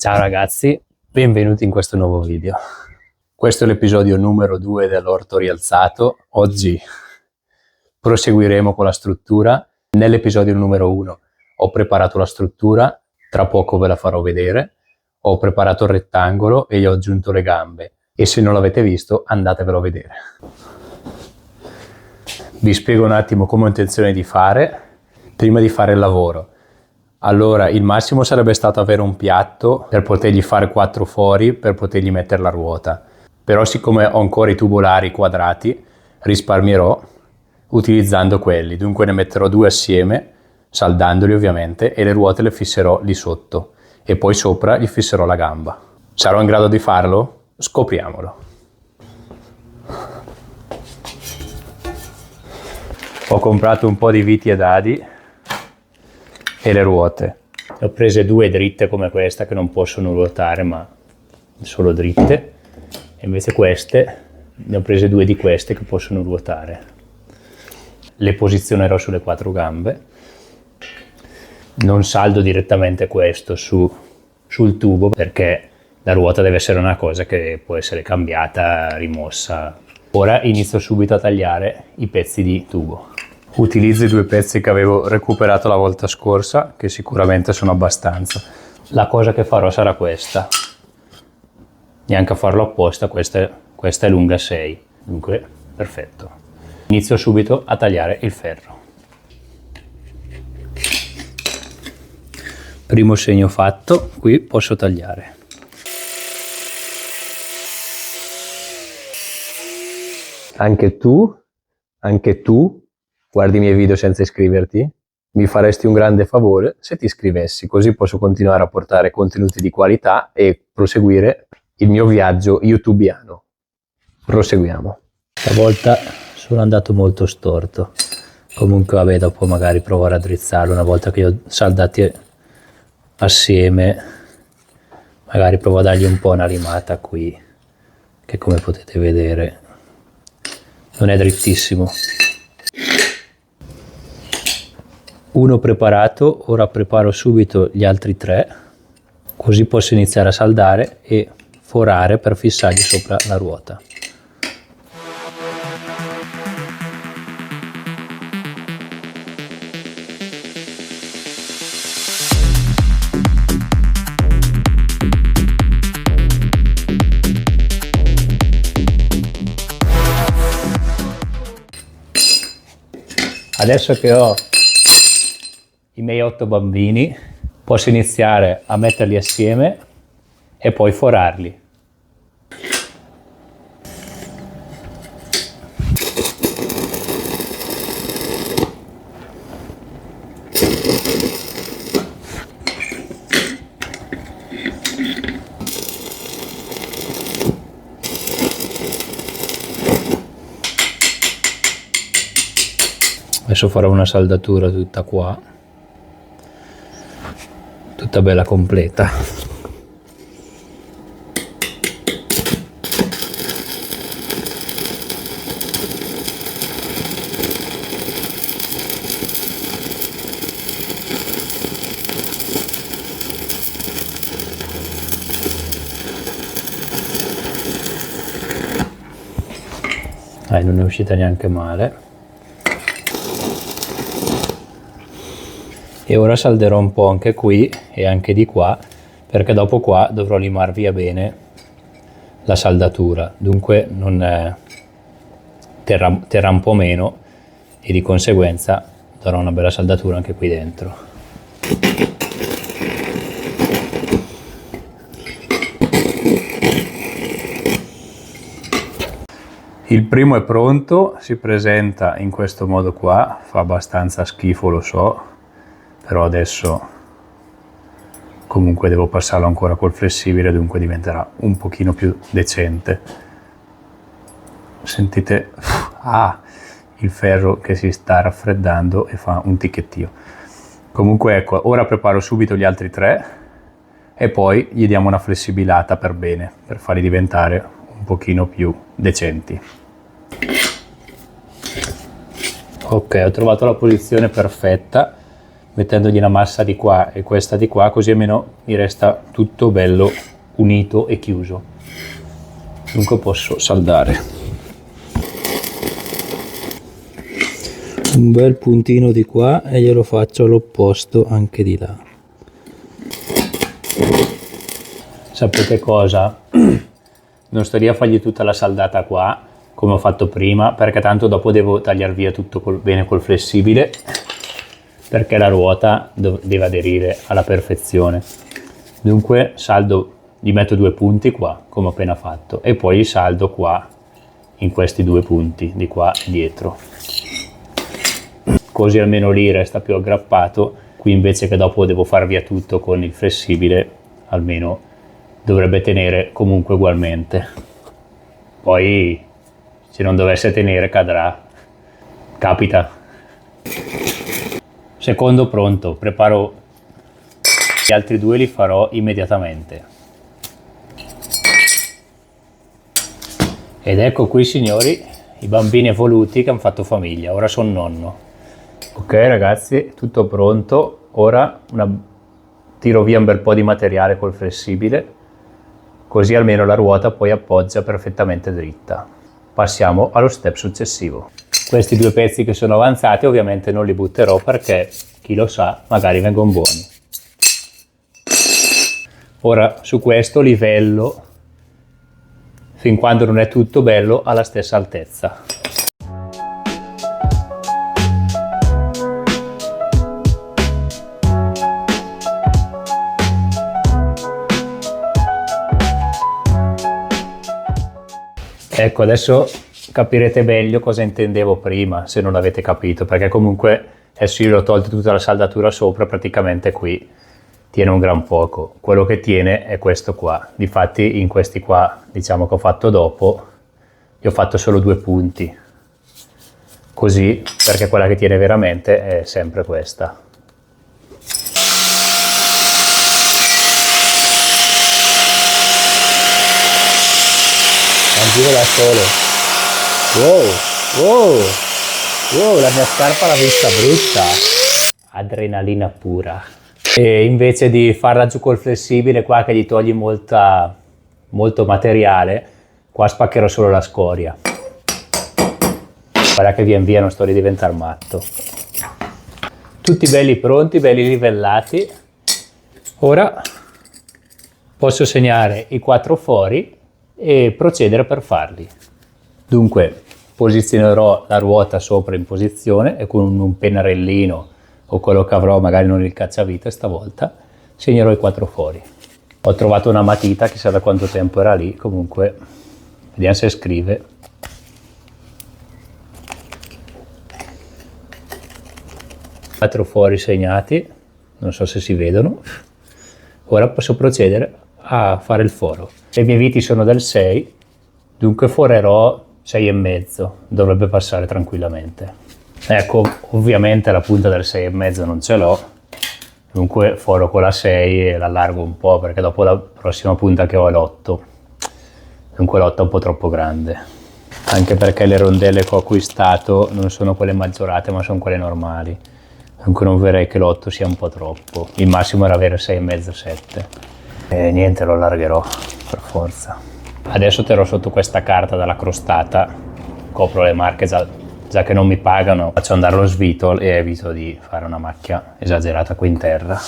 Ciao ragazzi, benvenuti in questo nuovo video. Questo è l'episodio numero 2 dell'orto rialzato. Oggi proseguiremo con la struttura. Nell'episodio numero 1 ho preparato la struttura, tra poco ve la farò vedere. Ho preparato il rettangolo e gli ho aggiunto le gambe. E se non l'avete visto, andatevelo a vedere. Vi spiego un attimo come ho intenzione di fare prima di fare il lavoro. Allora, il massimo sarebbe stato avere un piatto per potergli fare 4 fori, per potergli mettere la ruota. Però siccome ho ancora i tubolari quadrati, risparmierò utilizzando quelli. Dunque ne metterò 2 assieme, saldandoli ovviamente, e le ruote le fisserò lì sotto. E poi sopra gli fisserò la gamba. Sarò in grado di farlo? Scopriamolo. Ho comprato un po' di viti e dadi e le ruote. Ne ho prese 2 dritte come questa che non possono ruotare ma solo dritte, e invece queste ne ho prese 2 di queste che possono ruotare. Le posizionerò sulle 4 gambe. Non saldo direttamente questo sul tubo perché la ruota deve essere una cosa che può essere cambiata, rimossa. Ora inizio subito a tagliare i pezzi di tubo. Utilizzo i 2 pezzi che avevo recuperato la volta scorsa, che sicuramente sono abbastanza. La cosa che farò sarà questa. Neanche a farlo apposta, questa è lunga 6, dunque perfetto. Inizio subito a tagliare il ferro. Primo segno fatto, qui posso tagliare. Anche tu guardi i miei video senza iscriverti? Mi faresti un grande favore se ti iscrivessi, così posso continuare a portare contenuti di qualità e proseguire il mio viaggio youtubiano. Proseguiamo. Stavolta sono andato molto storto. Comunque vabbè, dopo magari provo a raddrizzarlo una volta che li ho saldati assieme. Magari provo a dargli un po' una limata qui, che come potete vedere non è drittissimo. Uno preparato, ora preparo subito gli altri 3, così posso iniziare a saldare e forare per fissargli sopra la ruota. Adesso che ho i miei 8 bambini, posso iniziare a metterli assieme e poi forarli. Adesso farò una saldatura tutta qua, tutta bella completa. Non è uscita neanche male. E ora salderò un po' anche qui e anche di qua, perché dopo qua dovrò limar via bene la saldatura, dunque terrà un po' meno e di conseguenza darò una bella saldatura anche qui dentro. Il primo è pronto, si presenta in questo modo qua, fa abbastanza schifo, lo so, però adesso comunque devo passarlo ancora col flessibile, dunque diventerà un pochino più decente. Sentite il ferro che si sta raffreddando e fa un ticchettio. Comunque ecco, ora preparo subito gli altri 3 e poi gli diamo una flessibilata per bene, per farli diventare un pochino più decenti. Ok, ho trovato la posizione perfetta mettendogli una massa di qua e questa di qua, così almeno mi resta tutto bello unito e chiuso. Dunque posso saldare. Un bel puntino di qua e glielo faccio all'opposto anche di là. Sapete cosa? Non sto lì a fargli tutta la saldata qua come ho fatto prima, perché tanto dopo devo tagliare via tutto bene col flessibile, perché la ruota deve aderire alla perfezione. Dunque saldo, gli metto 2 punti qua come ho appena fatto e poi saldo qua in questi 2 punti di qua e dietro, così almeno lì resta più aggrappato. Qui invece che dopo devo far via tutto con il flessibile, almeno dovrebbe tenere comunque ugualmente. Poi se non dovesse tenere cadrà, capita. Secondo pronto, preparo gli altri 2, li farò immediatamente. Ed ecco qui signori i bambini evoluti che hanno fatto famiglia, ora sono nonno. Ok ragazzi, tutto pronto, ora tiro via un bel po' di materiale col flessibile, così almeno la ruota poi appoggia perfettamente dritta. Passiamo allo step successivo. Questi 2 pezzi che sono avanzati ovviamente non li butterò, perché chi lo sa magari vengono buoni. Ora su questo livello fin quando non è tutto bello alla stessa altezza. Ecco, adesso capirete meglio cosa intendevo prima, se non l'avete capito, perché comunque adesso io ho tolto tutta la saldatura sopra, praticamente qui tiene un gran poco. Quello che tiene è questo qua. Difatti in questi qua, diciamo che ho fatto dopo, gli ho fatto solo 2 punti, così, perché quella che tiene veramente è sempre questa. Non giro da solo. Wow, la mia scarpa l'ha vista brutta. Adrenalina pura. E invece di farla giù col flessibile qua che gli togli molto materiale, qua spaccherò solo la scoria. Guarda che via via non sto di diventare matto. Tutti belli pronti, belli livellati. Ora posso segnare i 4 fori e procedere per farli. Dunque posizionerò la ruota sopra in posizione e con un pennarellino o quello che avrò, magari non il cacciavite stavolta, segnerò i 4 fori. Ho trovato una matita, chissà da quanto tempo era lì, comunque vediamo se scrive. Quattro fori segnati, non so se si vedono. Ora posso procedere a fare il foro. Le mie viti sono del 6, dunque forerò 6,5, dovrebbe passare tranquillamente. Ecco, ovviamente la punta del 6,5 non ce l'ho, dunque foro con la 6 e l'allargo un po', perché dopo la prossima punta che ho è l'8, dunque l'8 è un po' troppo grande, anche perché le rondelle che ho acquistato non sono quelle maggiorate ma sono quelle normali, dunque non vorrei che l'8 sia un po' troppo. Il massimo era avere 6,5-7 e niente, lo allargherò per forza. Adesso terrò sotto questa carta dalla crostata, copro le marche già che non mi pagano, faccio andare lo svitol e evito di fare una macchia esagerata qui in terra.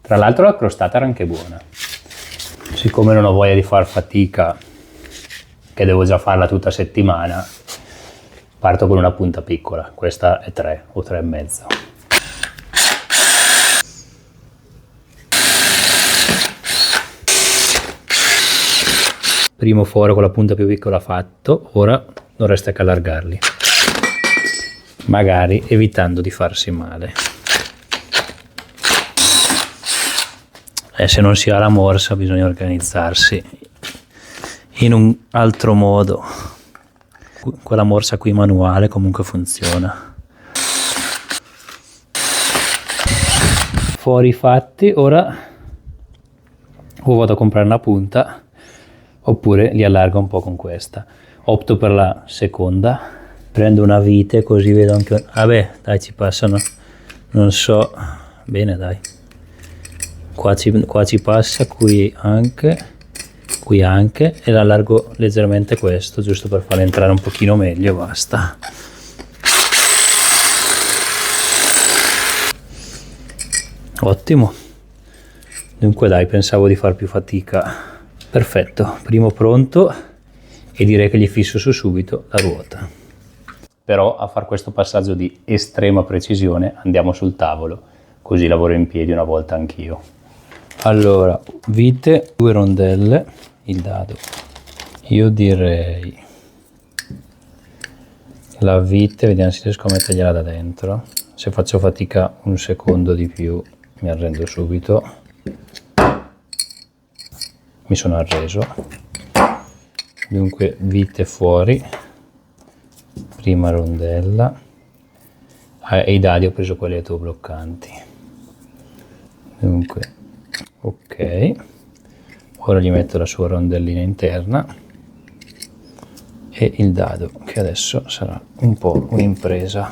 Tra l'altro la crostata era anche buona. Siccome non ho voglia di far fatica, che devo già farla tutta settimana, parto con una punta piccola, questa è 3 o 3,5. Primo foro con la punta più piccola fatto, ora non resta che allargarli, magari evitando di farsi male. E se non si ha la morsa bisogna organizzarsi in un altro modo. Quella morsa qui manuale comunque funziona. Fori fatti, ora o vado a comprare una punta oppure li allargo un po' con questa. Opto per la seconda, prendo una vite così vedo anche, vabbè dai, ci passano, non so bene dai. Qua ci passa, qui anche, e allargo leggermente questo, giusto per farlo entrare un pochino meglio e basta. Ottimo. Dunque dai, pensavo di far più fatica. Perfetto, primo pronto, e direi che gli fisso su subito la ruota. Però a far questo passaggio di estrema precisione andiamo sul tavolo, così lavoro in piedi una volta anch'io. Allora, vite, 2 rondelle, il dado. Io direi la vite, vediamo se riesco a mettergliela da dentro. Se faccio fatica un secondo di più mi arrendo subito. Mi sono arreso. Dunque vite fuori, prima rondella, e i dadi ho preso quelli autobloccanti. Dunque, ok, ora gli metto la sua rondellina interna e il dado, che adesso sarà un po' un'impresa.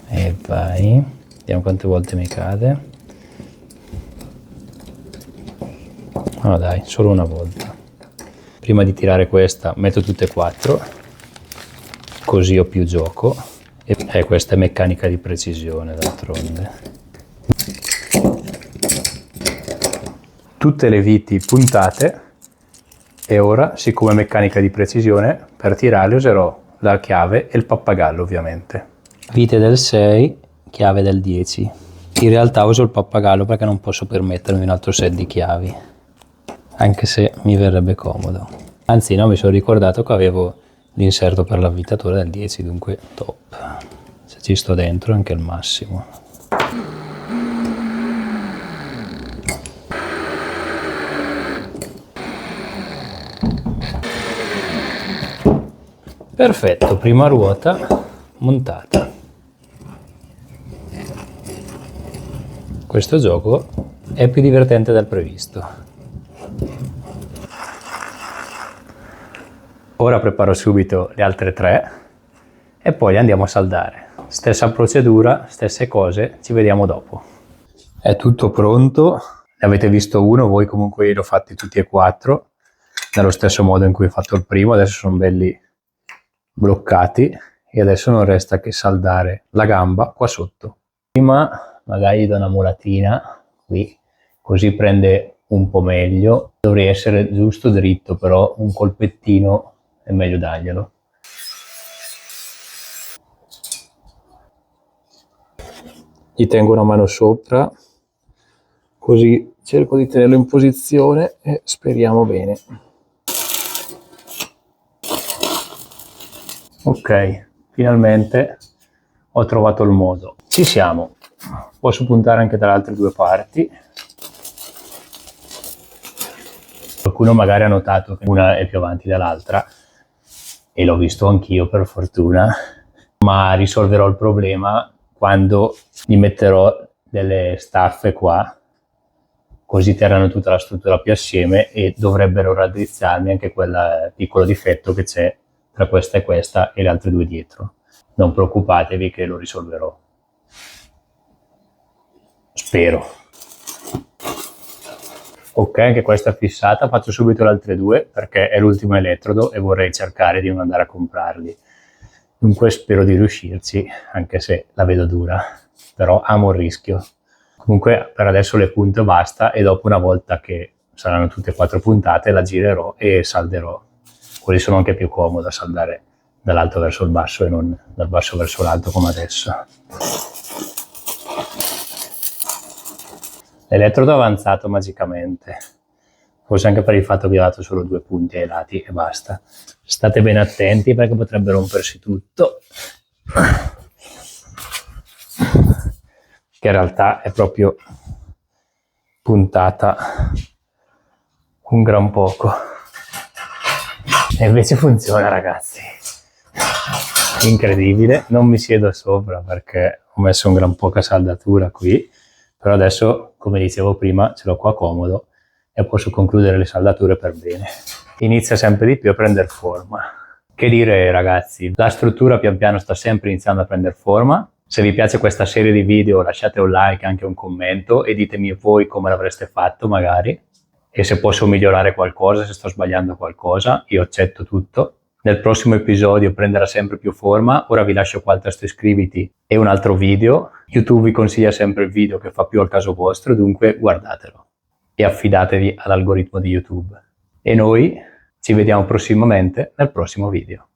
E vai, vediamo quante volte mi cade. No dai, solo una volta. Prima di tirare questa metto tutte e 4, così ho più gioco. E questa è meccanica di precisione, d'altronde. Tutte le viti puntate, e ora, siccome è meccanica di precisione, per tirarle userò la chiave e il pappagallo, ovviamente. Vite del 6, chiave del 10. In realtà uso il pappagallo perché non posso permettermi un altro set di chiavi, anche se mi verrebbe comodo. Anzi no, mi sono ricordato che avevo l'inserto per l'avvitatore del 10, dunque top. Se ci sto dentro anche il massimo. Perfetto, prima ruota montata. Questo gioco è più divertente del previsto. Ora preparo subito le altre 3 e poi andiamo a saldare. Stessa procedura, stesse cose, ci vediamo dopo. È tutto pronto, ne avete visto uno, voi comunque io li ho fatti tutti e 4, nello stesso modo in cui ho fatto il primo, adesso sono belli bloccati e adesso non resta che saldare la gamba qua sotto. Prima magari do una muratina qui, così prende un po' meglio, dovrei essere giusto dritto, però un colpettino è meglio darglielo. Gli tengo una mano sopra, così cerco di tenerlo in posizione e speriamo bene. Ok, finalmente ho trovato il modo. Ci siamo. Posso puntare anche dalle altre 2 parti. Qualcuno magari ha notato che una è più avanti dall'altra, e l'ho visto anch'io per fortuna, ma risolverò il problema quando gli metterò delle staffe qua, così terranno tutta la struttura più assieme e dovrebbero raddrizzarmi anche quel piccolo difetto che c'è tra questa e le altre 2 dietro. Non preoccupatevi che lo risolverò. Spero. Ok, anche questa è fissata, faccio subito le altre 2 perché è l'ultimo elettrodo e vorrei cercare di non andare a comprarli. Dunque spero di riuscirci, anche se la vedo dura, però amo il rischio. Comunque per adesso le punto e basta, e dopo, una volta che saranno tutte e 4 puntate, la girerò e salderò. Così sono anche più comodo a saldare dall'alto verso il basso e non dal basso verso l'alto come adesso. L'elettrodo è avanzato magicamente, forse anche per il fatto che ho dato solo 2 punti ai lati e basta. State ben attenti perché potrebbe rompersi tutto, che in realtà è proprio puntata un gran poco. E invece funziona, ragazzi. Incredibile, non mi siedo sopra perché ho messo un gran poca saldatura qui, però adesso, come dicevo prima, ce l'ho qua comodo e posso concludere le saldature per bene. Inizia sempre di più a prendere forma. Che dire, ragazzi, la struttura pian piano sta sempre iniziando a prendere forma, Se vi piace questa serie di video lasciate un like, anche un commento e ditemi voi come l'avreste fatto magari e se posso migliorare qualcosa, se sto sbagliando qualcosa, io accetto tutto. Nel prossimo episodio prenderà sempre più forma, ora vi lascio qua il tasto iscriviti e un altro video. YouTube vi consiglia sempre il video che fa più al caso vostro, dunque guardatelo e affidatevi all'algoritmo di YouTube. E noi ci vediamo prossimamente nel prossimo video.